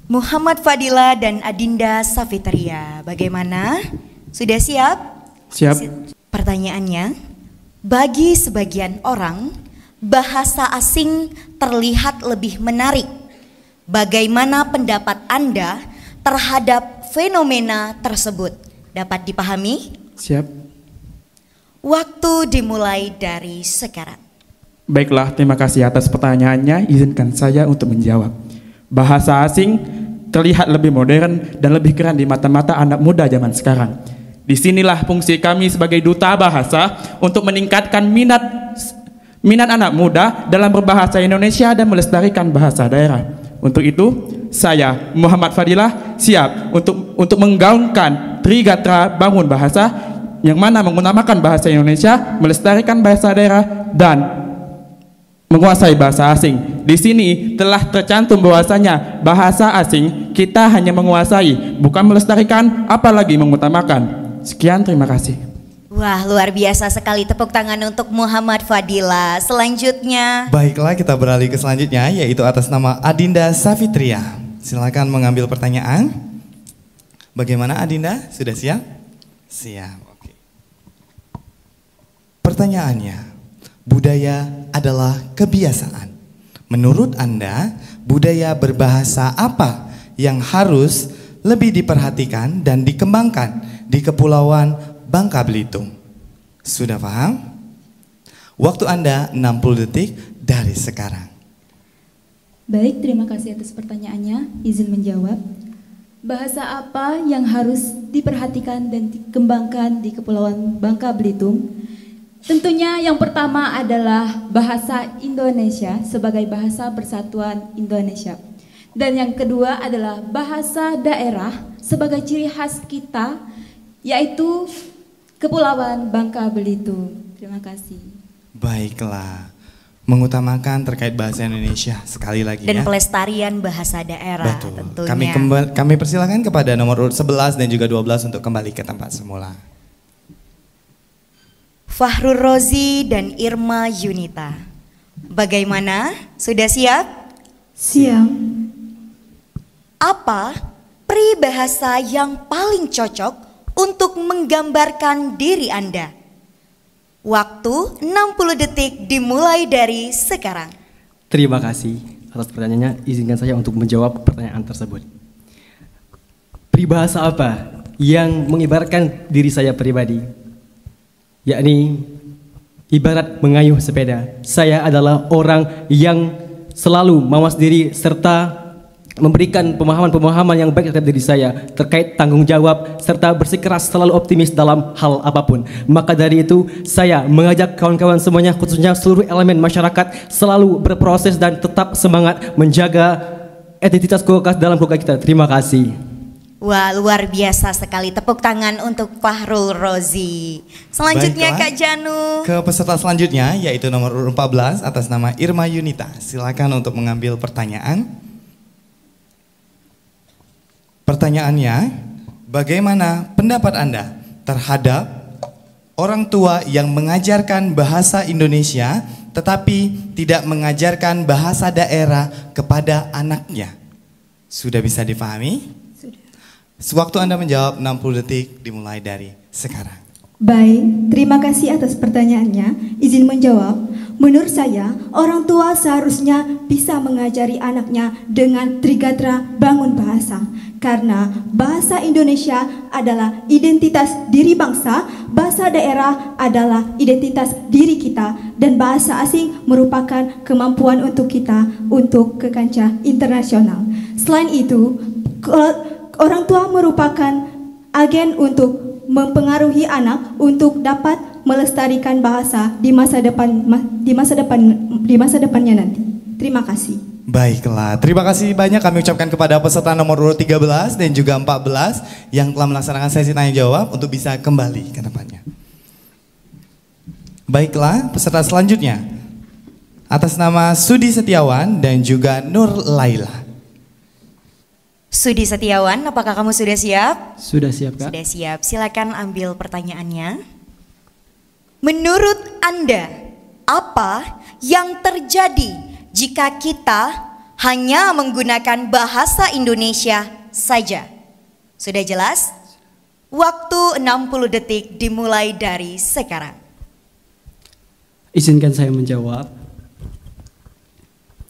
Muhammad Fadila dan Adinda Safitria, bagaimana? Sudah siap? Siap. Pertanyaannya, bagi sebagian orang, bahasa asing terlihat lebih menarik. Bagaimana pendapat Anda terhadap fenomena tersebut? Dapat dipahami? Siap. Waktu dimulai dari sekarang. Baiklah, terima kasih atas pertanyaannya. Izinkan saya untuk menjawab. Bahasa asing terlihat lebih modern dan lebih keren di mata-mata anak muda zaman sekarang. Disinilah fungsi kami sebagai duta bahasa untuk meningkatkan minat anak muda dalam berbahasa Indonesia dan melestarikan bahasa daerah. Untuk itu, saya Muhammad Fadilah siap untuk menggaungkan Trigatra Bangun Bahasa yang mana mengutamakan bahasa Indonesia, melestarikan bahasa daerah dan menguasai bahasa asing. Di sini telah tercantum bahwasanya bahasa asing kita hanya menguasai, bukan melestarikan, apalagi mengutamakan. Sekian, terima kasih. Wah, luar biasa sekali, tepuk tangan untuk Muhammad Fadila. Selanjutnya. Baiklah, kita beralih ke selanjutnya, yaitu atas nama Adinda Safitria. Silakan mengambil pertanyaan. Bagaimana Adinda? Sudah siap? Siap, oke. Pertanyaannya, budaya adalah kebiasaan. Menurut Anda, budaya berbahasa apa yang harus lebih diperhatikan dan dikembangkan di Kepulauan Bangka Belitung? Sudah paham? Waktu Anda 60 detik dari sekarang. Baik, terima kasih atas pertanyaannya. Izin menjawab. Bahasa apa yang harus diperhatikan dan dikembangkan di Kepulauan Bangka Belitung? Tentunya yang pertama adalah bahasa Indonesia sebagai bahasa persatuan Indonesia. Dan yang kedua adalah bahasa daerah sebagai ciri khas kita, yaitu Kepulauan Bangka Belitung. Terima kasih. Baiklah, mengutamakan terkait bahasa Indonesia sekali lagi dan ya. pelestarian bahasa daerah. Betul. Tentunya. Kami persilakan kepada nomor urut 11 dan juga 12 untuk kembali ke tempat semula. Fahrul Rozi dan Irma Yunita, bagaimana? Sudah siap? Siap. Apa peribahasa yang paling cocok untuk menggambarkan diri Anda? Waktu 60 detik dimulai dari sekarang. Terima kasih atas pertanyaannya. Izinkan saya untuk menjawab pertanyaan tersebut. Peribahasa apa yang mengibaratkan diri saya pribadi? Yakni ibarat mengayuh sepeda. Saya adalah orang yang selalu mawas diri serta memberikan pemahaman-pemahaman yang baik terhadap diri saya terkait tanggung jawab serta bersikeras selalu optimis dalam hal apapun. Maka dari itu saya mengajak kawan-kawan semuanya, khususnya seluruh elemen masyarakat, selalu berproses dan tetap semangat menjaga identitas keluarga dalam keluarga kita. Terima kasih. Wah, luar biasa sekali, tepuk tangan untuk Fahrul Rozi. Selanjutnya Baiklah, Kak Janu. ke peserta selanjutnya yaitu nomor urut 14 atas nama Irma Yunita. Silakan untuk mengambil pertanyaan. Pertanyaannya, bagaimana pendapat Anda terhadap orang tua yang mengajarkan bahasa Indonesia tetapi tidak mengajarkan bahasa daerah kepada anaknya? Sudah bisa dipahami? Sewaktu Anda menjawab 60 detik dimulai dari sekarang. Baik, terima kasih atas pertanyaannya. Izin menjawab. Menurut saya, orang tua seharusnya bisa mengajari anaknya dengan Trigatra Bangun Bahasa. Karena bahasa Indonesia adalah identitas diri bangsa, bahasa daerah adalah identitas diri kita, dan bahasa asing merupakan kemampuan untuk kita untuk ke kancah internasional. Selain itu, orang tua merupakan agen untuk mempengaruhi anak untuk dapat melestarikan bahasa di masa depannya nanti. Terima kasih. Baiklah, terima kasih banyak kami ucapkan kepada peserta nomor urut 13 dan juga 14 yang telah melaksanakan sesi tanya jawab untuk bisa kembali ke tempatnya. Baiklah, peserta selanjutnya atas nama Sudi Setiawan dan juga Nur Laila. Sudi Setiawan, apakah kamu sudah siap? Sudah siap, Kak? Sudah siap, silakan ambil pertanyaannya. Menurut Anda, apa yang terjadi jika kita hanya menggunakan bahasa Indonesia saja. Sudah jelas? Waktu 60 detik dimulai dari sekarang. Izinkan saya menjawab.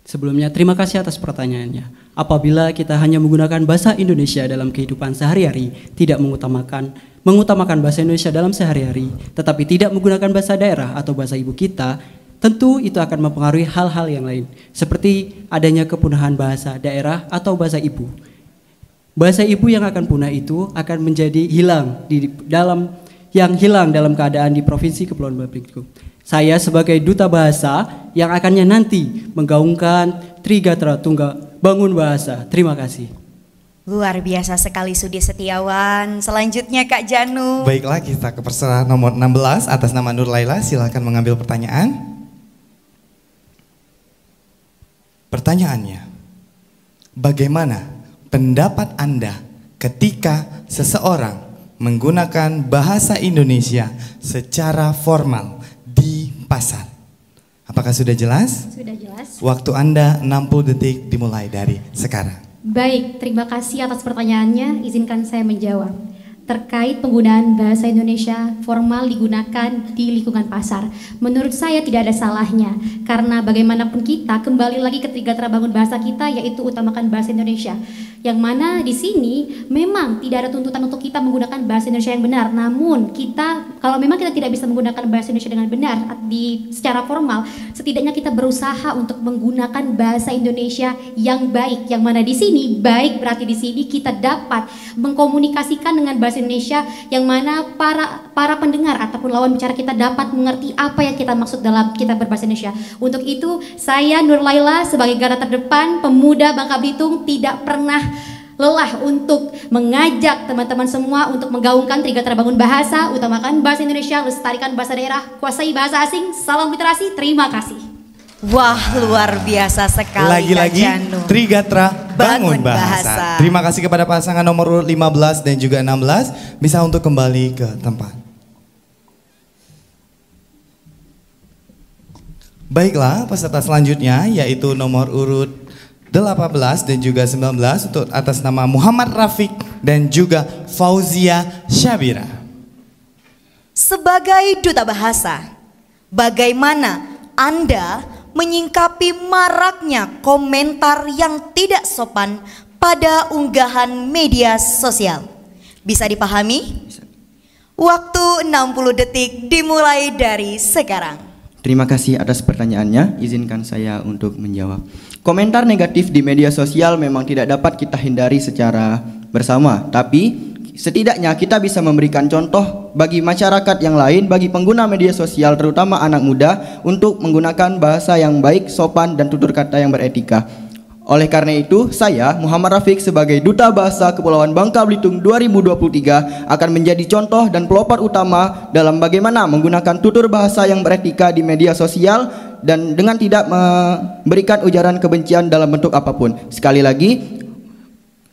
Sebelumnya, terima kasih atas pertanyaannya. Apabila kita hanya menggunakan bahasa Indonesia dalam kehidupan sehari-hari, tidak mengutamakan bahasa Indonesia dalam sehari-hari, tetapi tidak menggunakan bahasa daerah atau bahasa ibu kita, tentu itu akan mempengaruhi hal-hal yang lain, seperti adanya kepunahan bahasa daerah atau bahasa ibu. Bahasa ibu yang akan punah itu akan menjadi hilang dalam keadaan di Provinsi Kepulauan Belitung. Saya sebagai duta bahasa yang akannya nanti menggaungkan Trigatra Tunggal Bangun Bahasa. Terima kasih. Luar biasa sekali Sudi Setiawan. Selanjutnya Kak Janu. Baiklah, kita ke peserta nomor 16 atas nama Nur Laila. Silakan mengambil pertanyaan. Pertanyaannya, bagaimana pendapat Anda ketika seseorang menggunakan bahasa Indonesia secara formal di pasar? Apakah sudah jelas? Sudah jelas. Waktu Anda 60 detik dimulai dari sekarang. Baik, terima kasih atas pertanyaannya. Izinkan saya menjawab. Terkait penggunaan bahasa Indonesia formal digunakan di lingkungan pasar, menurut saya tidak ada salahnya, karena bagaimanapun kita kembali lagi ke Trigatra Bangun Bahasa kita, yaitu utamakan bahasa Indonesia. Yang mana di sini memang tidak ada tuntutan untuk kita menggunakan bahasa Indonesia yang benar. Namun kita, kalau memang kita tidak bisa menggunakan bahasa Indonesia dengan benar secara formal, setidaknya kita berusaha untuk menggunakan bahasa Indonesia yang baik. Yang mana di sini baik berarti di sini kita dapat mengkomunikasikan dengan bahasa Indonesia yang mana para pendengar ataupun lawan bicara kita dapat mengerti apa yang kita maksud dalam kita berbahasa Indonesia. Untuk itu saya Nur Laila sebagai garda terdepan pemuda Bangka Belitung tidak pernah lelah untuk mengajak teman-teman semua untuk menggaungkan Trigatra Bangun Bahasa, utamakan bahasa Indonesia, lestarikan bahasa daerah, kuasai bahasa asing, salam literasi, terima kasih. Wah, luar biasa sekali. Lagi-lagi Kak Janu. Trigatra Bangun Bangun Bahasa. Bahasa. Terima kasih kepada pasangan nomor urut 15 dan juga 16. Bisa untuk kembali ke tempat. Baiklah, peserta selanjutnya yaitu nomor urut 18 dan juga 19 untuk atas nama Muhammad Rafiq dan juga Fauzia Syabira. Sebagai duta bahasa, bagaimana Anda menyingkapi maraknya komentar yang tidak sopan pada unggahan media sosial? Bisa dipahami? Waktu 60 detik dimulai dari sekarang. Terima kasih atas pertanyaannya. Izinkan saya untuk menjawab. Komentar negatif di media sosial memang tidak dapat kita hindari secara bersama, tapi setidaknya kita bisa memberikan contoh bagi masyarakat yang lain, bagi pengguna media sosial terutama anak muda untuk menggunakan bahasa yang baik, sopan dan tutur kata yang beretika. Oleh karena itu, saya Muhammad Rafiq sebagai Duta Bahasa Kepulauan Bangka Belitung 2023 akan menjadi contoh dan pelopor utama dalam bagaimana menggunakan tutur bahasa yang beretika di media sosial dan dengan tidak memberikan ujaran kebencian dalam bentuk apapun. Sekali lagi,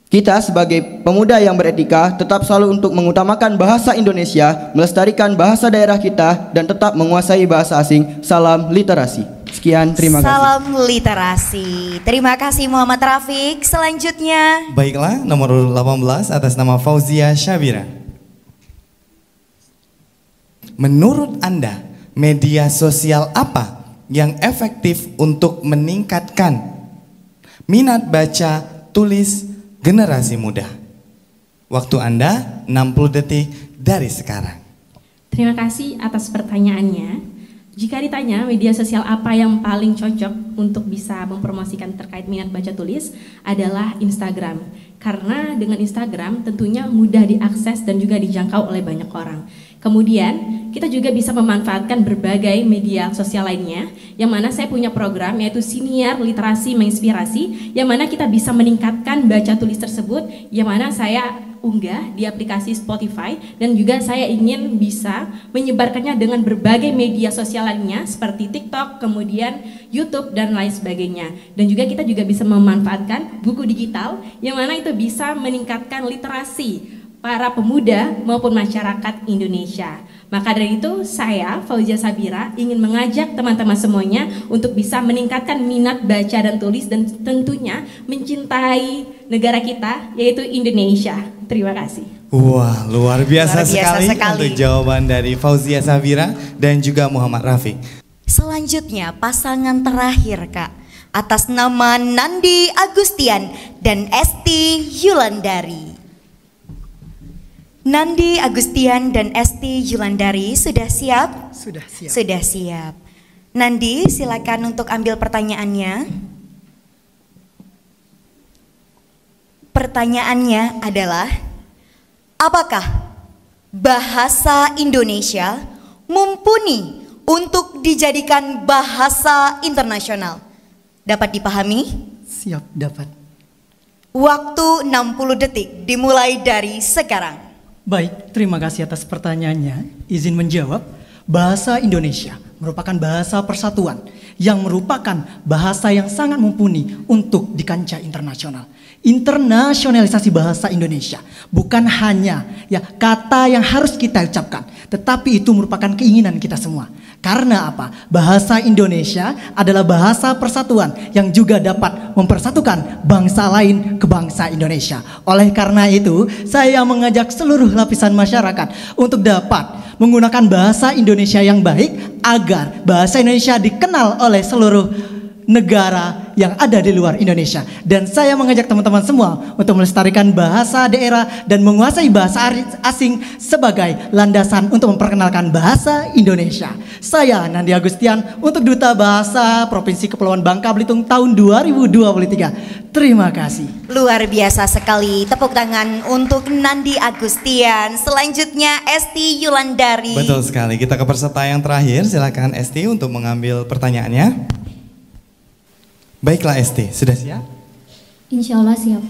kita sebagai pemuda yang beretika tetap selalu untuk mengutamakan bahasa Indonesia, melestarikan bahasa daerah kita, dan tetap menguasai bahasa asing. Salam literasi. Sekian, terima kasih. Salam literasi. Terima kasih Muhammad Rafiq. Selanjutnya. Baiklah, nomor urut 18 atas nama Fauzia Syabira. Menurut Anda, media sosial apa yang efektif untuk meningkatkan minat baca tulis generasi muda? Waktu Anda 60 detik dari sekarang. Terima kasih atas pertanyaannya. Jika ditanya media sosial apa yang paling cocok untuk bisa mempromosikan terkait minat baca tulis adalah Instagram. Karena dengan Instagram tentunya mudah diakses dan juga dijangkau oleh banyak orang. Kemudian kita juga bisa memanfaatkan berbagai media sosial lainnya, yang mana saya punya program yaitu Siniar Literasi Menginspirasi, yang mana kita bisa meningkatkan baca tulis tersebut, yang mana saya unggah di aplikasi Spotify, dan juga saya ingin bisa menyebarkannya dengan berbagai media sosial lainnya seperti TikTok, kemudian YouTube dan lain sebagainya. Dan juga kita juga bisa memanfaatkan buku digital, yang mana itu bisa meningkatkan literasi para pemuda maupun masyarakat Indonesia. Maka dari itu saya, Fauzia Sabira, ingin mengajak teman-teman semuanya untuk bisa meningkatkan minat baca dan tulis dan tentunya mencintai negara kita yaitu Indonesia. Terima kasih. Wah, luar biasa sekali sekali untuk jawaban dari Fauzia Sabira dan juga Muhammad Rafiq. Selanjutnya pasangan terakhir Kak, atas nama Nandi Agustian dan Esti Yulandari. Nandi Agustian dan Esti Yulandari sudah siap? Sudah siap. Sudah siap. Nandi, silakan untuk ambil pertanyaannya. Pertanyaannya adalah, apakah bahasa Indonesia mumpuni untuk dijadikan bahasa internasional? Dapat dipahami? Siap, dapat. Waktu 60 detik dimulai dari sekarang. Baik, terima kasih atas pertanyaannya. Izin menjawab, bahasa Indonesia merupakan bahasa persatuan yang merupakan bahasa yang sangat mumpuni untuk di kancah internasional. Internasionalisasi bahasa Indonesia bukan hanya kata yang harus kita ucapkan, tetapi itu merupakan keinginan kita semua. Karena apa? Bahasa Indonesia adalah bahasa persatuan yang juga dapat mempersatukan bangsa lain ke bangsa Indonesia. Oleh karena itu, saya mengajak seluruh lapisan masyarakat untuk dapat menggunakan bahasa Indonesia yang baik agar bahasa Indonesia dikenal oleh seluruh negara yang ada di luar Indonesia. Dan saya mengajak teman-teman semua untuk melestarikan bahasa daerah dan menguasai bahasa asing sebagai landasan untuk memperkenalkan bahasa Indonesia. Saya Nandi Agustian untuk Duta Bahasa Provinsi Kepulauan Bangka Belitung tahun 2023. Terima kasih. Luar biasa sekali. Tepuk tangan untuk Nandi Agustian. Selanjutnya Esti Yulandari. Betul sekali. Kita ke peserta yang terakhir. Silakan Esti untuk mengambil pertanyaannya. Baiklah Esti, sudah siap? Insya Allah siap.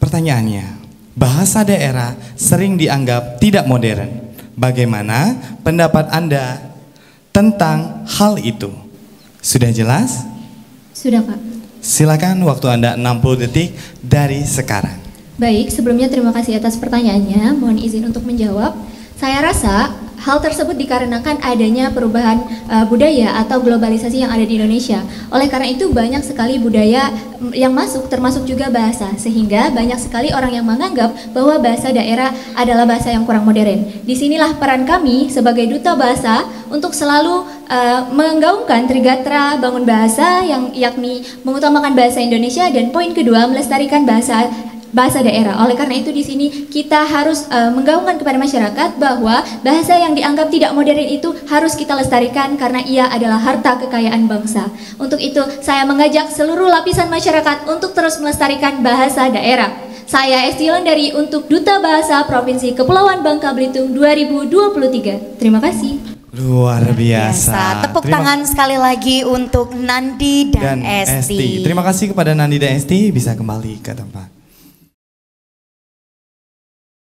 Pertanyaannya, bahasa daerah sering dianggap tidak modern. Bagaimana pendapat Anda tentang hal itu? Sudah jelas? Sudah Pak. Silakan, waktu Anda 60 detik dari sekarang. Baik, sebelumnya terima kasih atas pertanyaannya. Mohon izin untuk menjawab. Saya rasa hal tersebut dikarenakan adanya perubahan budaya atau globalisasi yang ada di Indonesia. Oleh karena itu banyak sekali budaya yang masuk, termasuk juga bahasa. Sehingga banyak sekali orang yang menganggap bahwa bahasa daerah adalah bahasa yang kurang modern. Disinilah peran kami sebagai duta bahasa untuk selalu menggaungkan Trigatra Bangun Bahasa yang yakni mengutamakan bahasa Indonesia dan poin kedua melestarikan bahasa daerah. Oleh karena itu di sini kita harus menggaungkan kepada masyarakat bahwa bahasa yang dianggap tidak modern itu harus kita lestarikan karena ia adalah harta kekayaan bangsa. Untuk itu saya mengajak seluruh lapisan masyarakat untuk terus melestarikan bahasa daerah. Saya Esti Yulandari untuk Duta Bahasa Provinsi Kepulauan Bangka Belitung 2023. Terima kasih. Luar biasa. Tepuk tangan sekali lagi untuk Nandi dan Esti. Terima kasih kepada Nandi dan Esti, bisa kembali ke tempat.